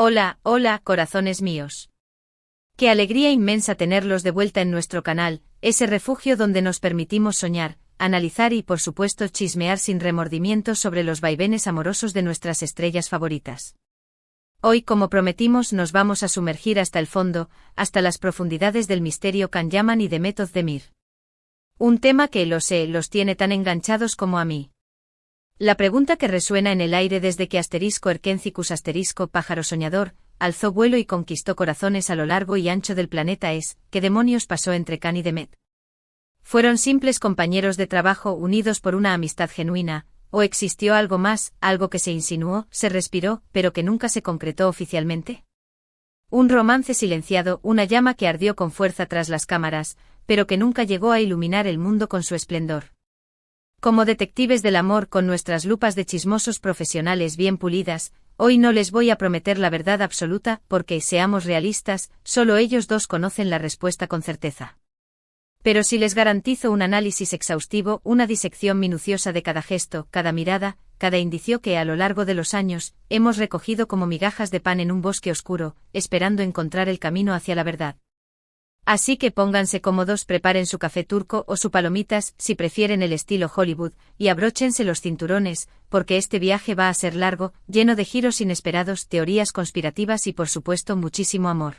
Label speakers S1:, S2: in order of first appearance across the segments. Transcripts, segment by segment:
S1: Hola, hola, corazones míos. Qué alegría inmensa tenerlos de vuelta en nuestro canal, ese refugio donde nos permitimos soñar, analizar y por supuesto chismear sin remordimientos sobre los vaivenes amorosos de nuestras estrellas favoritas. Hoy, como prometimos, nos vamos a sumergir hasta el fondo, hasta las profundidades del misterio Can Yaman y de Demet Özdemir. Un tema que, lo sé, los tiene tan enganchados como a mí. La pregunta que resuena en el aire desde que Erkencicus pájaro soñador, alzó vuelo y conquistó corazones a lo largo y ancho del planeta es, ¿qué demonios pasó entre Can y Demet? ¿Fueron simples compañeros de trabajo unidos por una amistad genuina, o existió algo más, algo que se insinuó, se respiró, pero que nunca se concretó oficialmente? Un romance silenciado, una llama que ardió con fuerza tras las cámaras, pero que nunca llegó a iluminar el mundo con su esplendor. Como detectives del amor con nuestras lupas de chismosos profesionales bien pulidas, hoy no les voy a prometer la verdad absoluta porque, seamos realistas, solo ellos dos conocen la respuesta con certeza. Pero sí les garantizo un análisis exhaustivo, una disección minuciosa de cada gesto, cada mirada, cada indicio que a lo largo de los años hemos recogido como migajas de pan en un bosque oscuro, esperando encontrar el camino hacia la verdad. Así que pónganse cómodos, preparen su café turco o su palomitas, si prefieren el estilo Hollywood, y abróchense los cinturones, porque este viaje va a ser largo, lleno de giros inesperados, teorías conspirativas y por supuesto muchísimo amor.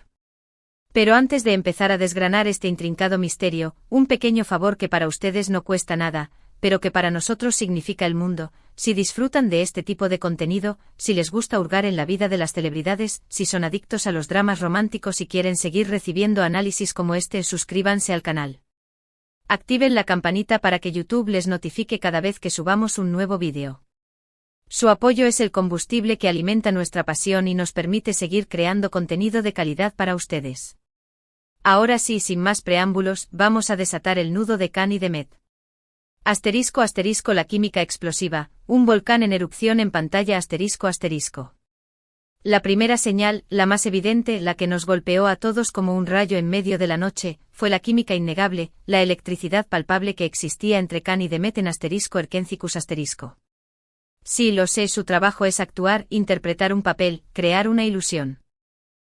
S1: Pero antes de empezar a desgranar este intrincado misterio, un pequeño favor que para ustedes no cuesta nada, pero que para nosotros significa el mundo. Si disfrutan de este tipo de contenido, si les gusta hurgar en la vida de las celebridades, si son adictos a los dramas románticos y quieren seguir recibiendo análisis como este, suscríbanse al canal. Activen la campanita para que YouTube les notifique cada vez que subamos un nuevo vídeo. Su apoyo es el combustible que alimenta nuestra pasión y nos permite seguir creando contenido de calidad para ustedes. Ahora sí, sin más preámbulos, vamos a desatar el nudo de Can y Demet. *** La química explosiva, un volcán en erupción en pantalla ***. La primera señal, la más evidente, la que nos golpeó a todos como un rayo en medio de la noche, fue la química innegable, la electricidad palpable que existía entre Can y Demet en ***Erkencicus ***. Sí, lo sé, su trabajo es actuar, interpretar un papel, crear una ilusión.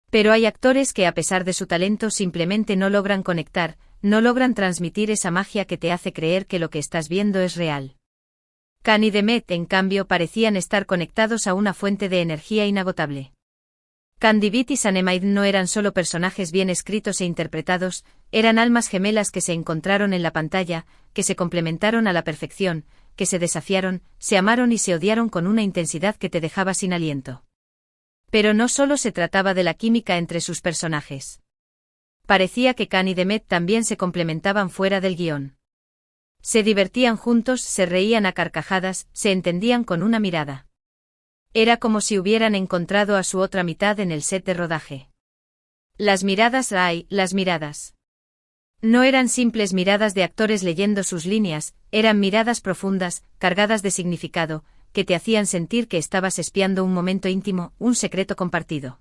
S1: Pero hay actores que a pesar de su talento simplemente no logran conectar, no logran transmitir esa magia que te hace creer que lo que estás viendo es real. Can y Demet, en cambio, parecían estar conectados a una fuente de energía inagotable. Candivit y Sanemaid no eran solo personajes bien escritos e interpretados, eran almas gemelas que se encontraron en la pantalla, que se complementaron a la perfección, que se desafiaron, se amaron y se odiaron con una intensidad que te dejaba sin aliento. Pero no solo se trataba de la química entre sus personajes. Parecía que Can y Demet también se complementaban fuera del guión. Se divertían juntos, se reían a carcajadas, se entendían con una mirada. Era como si hubieran encontrado a su otra mitad en el set de rodaje. Las miradas, ay, las miradas. No eran simples miradas de actores leyendo sus líneas, eran miradas profundas, cargadas de significado, que te hacían sentir que estabas espiando un momento íntimo, un secreto compartido.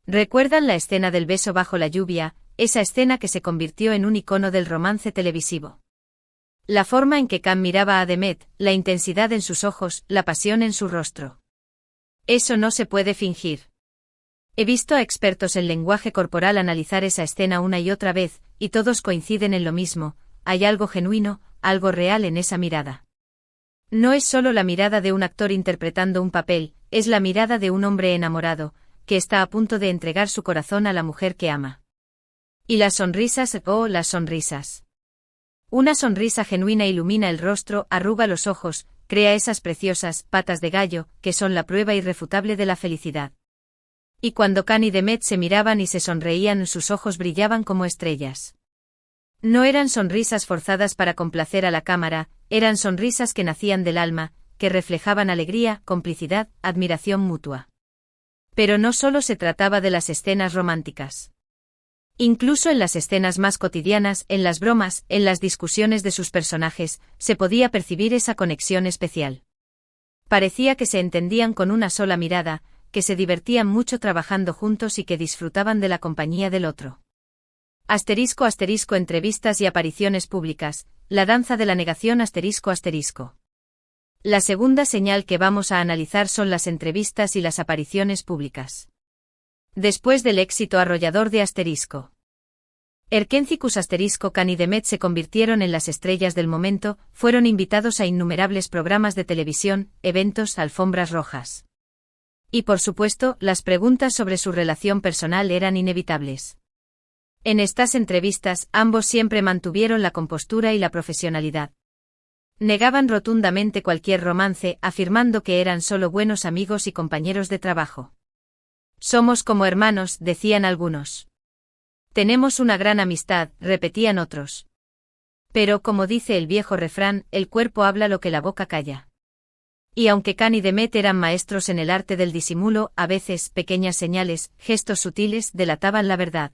S1: ¿Recuerdan la escena del beso bajo la lluvia, esa escena que se convirtió en un icono del romance televisivo? La forma en que Can miraba a Demet, la intensidad en sus ojos, la pasión en su rostro. Eso no se puede fingir. He visto a expertos en lenguaje corporal analizar esa escena una y otra vez, y todos coinciden en lo mismo, hay algo genuino, algo real en esa mirada. No es solo la mirada de un actor interpretando un papel, es la mirada de un hombre enamorado, que está a punto de entregar su corazón a la mujer que ama. Y las sonrisas, oh, las sonrisas. Una sonrisa genuina ilumina el rostro, arruga los ojos, crea esas preciosas patas de gallo, que son la prueba irrefutable de la felicidad. Y cuando Can y Demet se miraban y se sonreían, sus ojos brillaban como estrellas. No eran sonrisas forzadas para complacer a la cámara, eran sonrisas que nacían del alma, que reflejaban alegría, complicidad, admiración mutua. Pero no solo se trataba de las escenas románticas. Incluso en las escenas más cotidianas, en las bromas, en las discusiones de sus personajes, se podía percibir esa conexión especial. Parecía que se entendían con una sola mirada, que se divertían mucho trabajando juntos y que disfrutaban de la compañía del otro. ***, entrevistas y apariciones públicas, la danza de la negación ***. La segunda señal que vamos a analizar son las entrevistas y las apariciones públicas. Después del éxito arrollador de Asterisco. Erkencicus Can y Demet se convirtieron en las estrellas del momento, fueron invitados a innumerables programas de televisión, eventos, alfombras rojas. Y por supuesto, las preguntas sobre su relación personal eran inevitables. En estas entrevistas, ambos siempre mantuvieron la compostura y la profesionalidad. Negaban rotundamente cualquier romance, afirmando que eran solo buenos amigos y compañeros de trabajo. Somos como hermanos, decían algunos. Tenemos una gran amistad, repetían otros. Pero, como dice el viejo refrán, el cuerpo habla lo que la boca calla. Y aunque Can y Demet eran maestros en el arte del disimulo, a veces, pequeñas señales, gestos sutiles, delataban la verdad.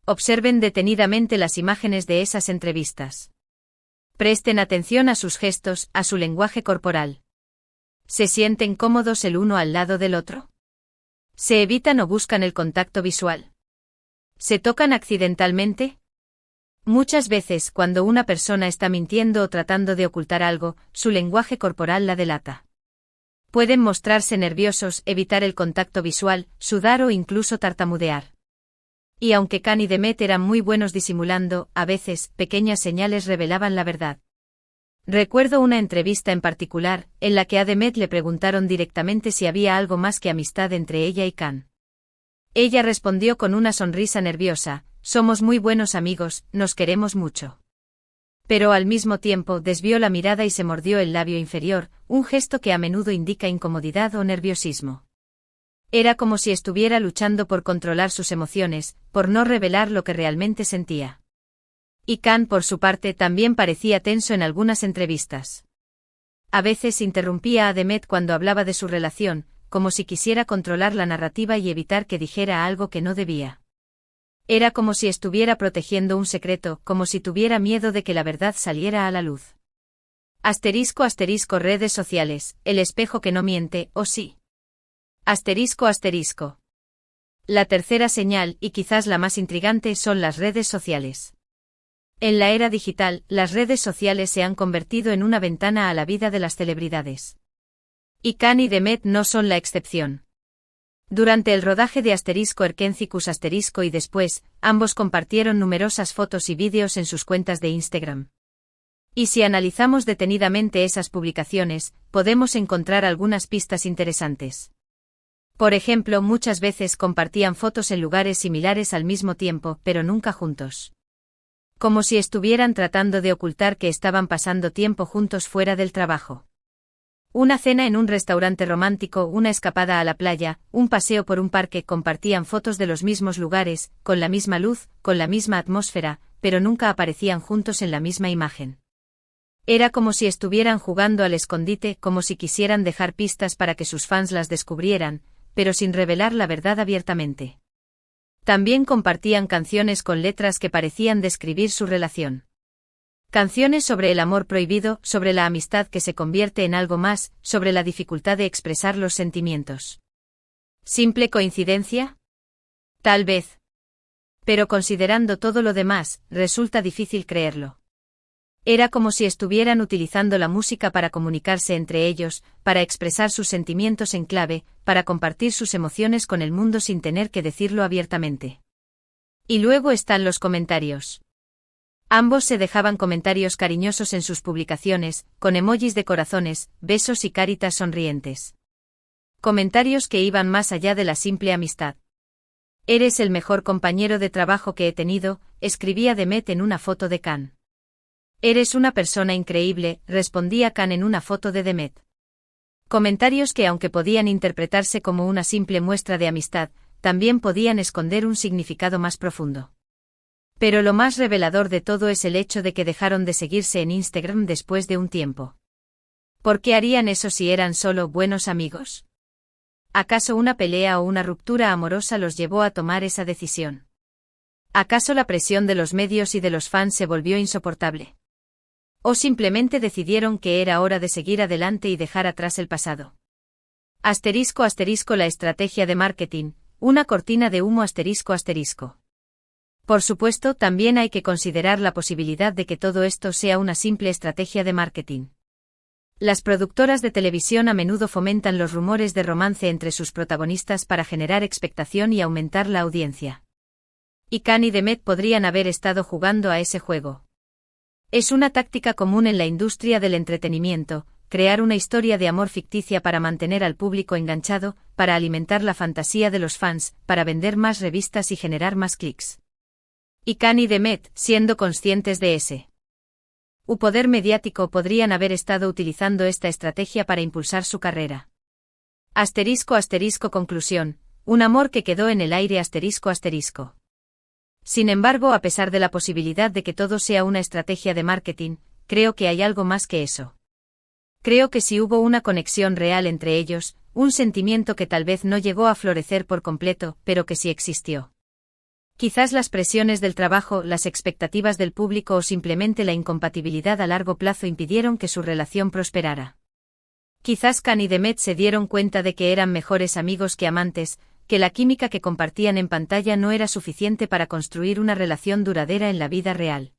S1: Observen detenidamente las imágenes de esas entrevistas. Presten atención a sus gestos, a su lenguaje corporal. ¿Se sienten cómodos el uno al lado del otro? ¿Se evitan o buscan el contacto visual? ¿Se tocan accidentalmente? Muchas veces, cuando una persona está mintiendo o tratando de ocultar algo, su lenguaje corporal la delata. Pueden mostrarse nerviosos, evitar el contacto visual, sudar o incluso tartamudear. Y aunque Can y Demet eran muy buenos disimulando, a veces, pequeñas señales revelaban la verdad. Recuerdo una entrevista en particular, en la que a Demet le preguntaron directamente si había algo más que amistad entre ella y Can. Ella respondió con una sonrisa nerviosa: somos muy buenos amigos, nos queremos mucho. Pero al mismo tiempo desvió la mirada y se mordió el labio inferior, un gesto que a menudo indica incomodidad o nerviosismo. Era como si estuviera luchando por controlar sus emociones, por no revelar lo que realmente sentía. Y Can, por su parte, también parecía tenso en algunas entrevistas. A veces interrumpía a Demet cuando hablaba de su relación, como si quisiera controlar la narrativa y evitar que dijera algo que no debía. Era como si estuviera protegiendo un secreto, como si tuviera miedo de que la verdad saliera a la luz. Asterisco redes sociales, el espejo que no miente, ¿o sí? Asterisco. La tercera señal, y quizás la más intrigante, son las redes sociales. En la era digital, las redes sociales se han convertido en una ventana a la vida de las celebridades. Y Can y Demet no son la excepción. Durante el rodaje de Erkencicus y después, ambos compartieron numerosas fotos y vídeos en sus cuentas de Instagram. Y si analizamos detenidamente esas publicaciones, podemos encontrar algunas pistas interesantes. Por ejemplo, muchas veces compartían fotos en lugares similares al mismo tiempo, pero nunca juntos. Como si estuvieran tratando de ocultar que estaban pasando tiempo juntos fuera del trabajo. Una cena en un restaurante romántico, una escapada a la playa, un paseo por un parque, compartían fotos de los mismos lugares, con la misma luz, con la misma atmósfera, pero nunca aparecían juntos en la misma imagen. Era como si estuvieran jugando al escondite, como si quisieran dejar pistas para que sus fans las descubrieran, pero sin revelar la verdad abiertamente. También compartían canciones con letras que parecían describir su relación. Canciones sobre el amor prohibido, sobre la amistad que se convierte en algo más, sobre la dificultad de expresar los sentimientos. ¿Simple coincidencia? Tal vez. Pero considerando todo lo demás, resulta difícil creerlo. Era como si estuvieran utilizando la música para comunicarse entre ellos, para expresar sus sentimientos en clave, para compartir sus emociones con el mundo sin tener que decirlo abiertamente. Y luego están los comentarios. Ambos se dejaban comentarios cariñosos en sus publicaciones, con emojis de corazones, besos y caritas sonrientes. Comentarios que iban más allá de la simple amistad. Eres el mejor compañero de trabajo que he tenido, escribía Demet en una foto de Can. Eres una persona increíble, respondía Can en una foto de Demet. Comentarios que, aunque podían interpretarse como una simple muestra de amistad, también podían esconder un significado más profundo. Pero lo más revelador de todo es el hecho de que dejaron de seguirse en Instagram después de un tiempo. ¿Por qué harían eso si eran solo buenos amigos? ¿Acaso una pelea o una ruptura amorosa los llevó a tomar esa decisión? ¿Acaso la presión de los medios y de los fans se volvió insoportable? ¿O simplemente decidieron que era hora de seguir adelante y dejar atrás el pasado? La estrategia de marketing, una cortina de humo ***. Por supuesto, también hay que considerar la posibilidad de que todo esto sea una simple estrategia de marketing. Las productoras de televisión a menudo fomentan los rumores de romance entre sus protagonistas para generar expectación y aumentar la audiencia. Y Can y Demet podrían haber estado jugando a ese juego. Es una táctica común en la industria del entretenimiento, crear una historia de amor ficticia para mantener al público enganchado, para alimentar la fantasía de los fans, para vender más revistas y generar más clics. Y Can y Demet, siendo conscientes de ese poder mediático, podrían haber estado utilizando esta estrategia para impulsar su carrera. *** Conclusión. Un amor que quedó en el aire ***. Sin embargo, a pesar de la posibilidad de que todo sea una estrategia de marketing, creo que hay algo más que eso. Creo que sí hubo una conexión real entre ellos, un sentimiento que tal vez no llegó a florecer por completo, pero que sí existió. Quizás las presiones del trabajo, las expectativas del público o simplemente la incompatibilidad a largo plazo impidieron que su relación prosperara. Quizás Can y Demet se dieron cuenta de que eran mejores amigos que amantes, que la química que compartían en pantalla no era suficiente para construir una relación duradera en la vida real.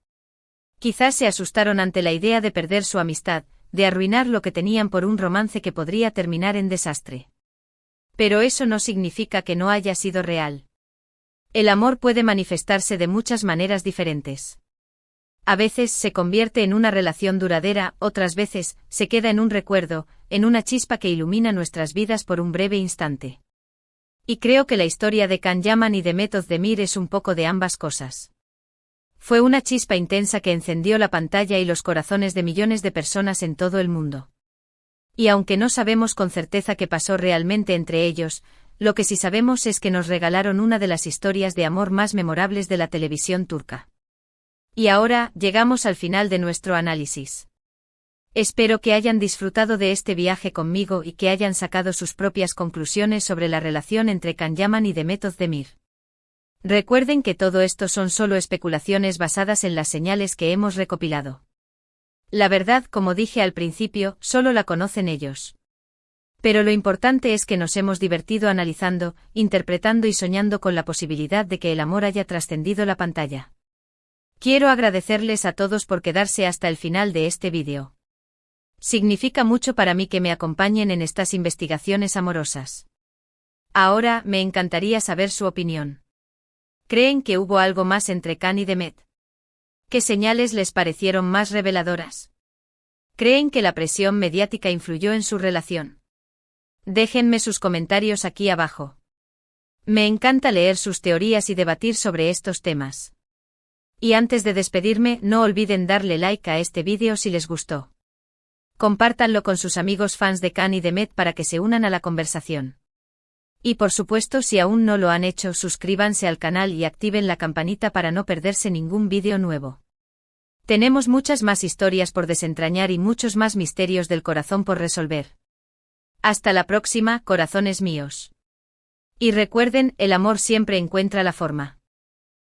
S1: Quizás se asustaron ante la idea de perder su amistad, de arruinar lo que tenían por un romance que podría terminar en desastre. Pero eso no significa que no haya sido real. El amor puede manifestarse de muchas maneras diferentes. A veces se convierte en una relación duradera, otras veces se queda en un recuerdo, en una chispa que ilumina nuestras vidas por un breve instante. Y creo que la historia de Can Yaman y Demet Özdemir es un poco de ambas cosas. Fue una chispa intensa que encendió la pantalla y los corazones de millones de personas en todo el mundo. Y aunque no sabemos con certeza qué pasó realmente entre ellos, lo que sí sabemos es que nos regalaron una de las historias de amor más memorables de la televisión turca. Y ahora, llegamos al final de nuestro análisis. Espero que hayan disfrutado de este viaje conmigo y que hayan sacado sus propias conclusiones sobre la relación entre Can Yaman y Demet Özdemir. Recuerden que todo esto son solo especulaciones basadas en las señales que hemos recopilado. La verdad, como dije al principio, solo la conocen ellos. Pero lo importante es que nos hemos divertido analizando, interpretando y soñando con la posibilidad de que el amor haya trascendido la pantalla. Quiero agradecerles a todos por quedarse hasta el final de este vídeo. Significa mucho para mí que me acompañen en estas investigaciones amorosas. Ahora, me encantaría saber su opinión. ¿Creen que hubo algo más entre Can y Demet? ¿Qué señales les parecieron más reveladoras? ¿Creen que la presión mediática influyó en su relación? Déjenme sus comentarios aquí abajo. Me encanta leer sus teorías y debatir sobre estos temas. Y antes de despedirme, no olviden darle like a este vídeo si les gustó. Compártanlo con sus amigos fans de Can y Demet para que se unan a la conversación. Y por supuesto, si aún no lo han hecho, suscríbanse al canal y activen la campanita para no perderse ningún vídeo nuevo. Tenemos muchas más historias por desentrañar y muchos más misterios del corazón por resolver. Hasta la próxima, corazones míos. Y recuerden, el amor siempre encuentra la forma.